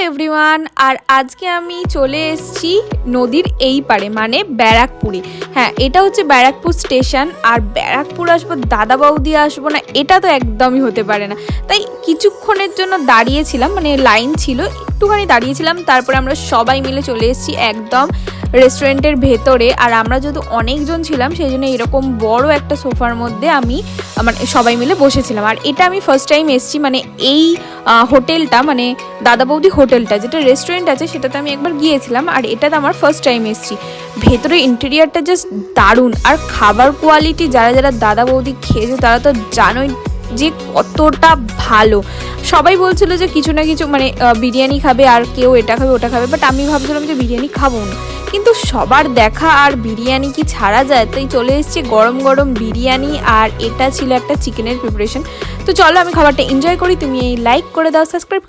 Everyone, আর আজকে আমি চলে এসেছি নদীর এই পারে মানে ব্যারাকপুরে। হ্যাঁ, এটা হচ্ছে ব্যারাকপুর স্টেশন। আর ব্যারাকপুর আসবো, দাদা বৌদি আসবো না, এটা তো একদমই হতে পারে না। তাই কিছুক্ষণের জন্য দাঁড়িয়েছিলাম, মানে লাইন ছিল, একটুখানি দাঁড়িয়েছিলাম। তারপরে আমরা সবাই মিলে চলে এসেছি একদম রেস্টুরেন্টের ভেতরে। আর আমরা যেহেতু অনেকজন ছিলাম সেই জন্য এরকম বড় একটা সোফার মধ্যে আমি মানে সবাই মিলে বসেছিলাম। আর এটা আমি ফার্স্ট টাইম এসেছি, মানে এই হোটেলটা, মানে দাদা বৌদি হোটেলটা, যেটা রেস্টুরেন্ট আছে সেটাতে আমি একবার গিয়েছিলাম, আর এটাতে আমার ফার্স্ট টাইম এসেছি। ভেতরে ইন্টেরিয়ারটা জাস্ট দারুণ। আর খাবার কোয়ালিটি যারা যারা দাদা বৌদি খেয়েছে তারা তো জানোই যে কতটা ভালো। সবাই বলছিল যে কিছু না কিছু মানে বিরিয়ানি খাবে, আর কেউ এটা খাবে ওটা খাবে, বাট আমি ভাবছিলাম যে বিরিয়ানি খাবো না। কিন্তু সবার দেখা আর বিরিয়ানি কি ছাড়া যায়, তাই চলে এসেছে গরম গরম বিরিয়ানি। আর এটা ছিল একটা চিকেনের প্রিপারেশন। তো চলো আমি খাবারটা এনজয় করি, তুমি এই লাইক করে দাও, সাবস্ক্রাইব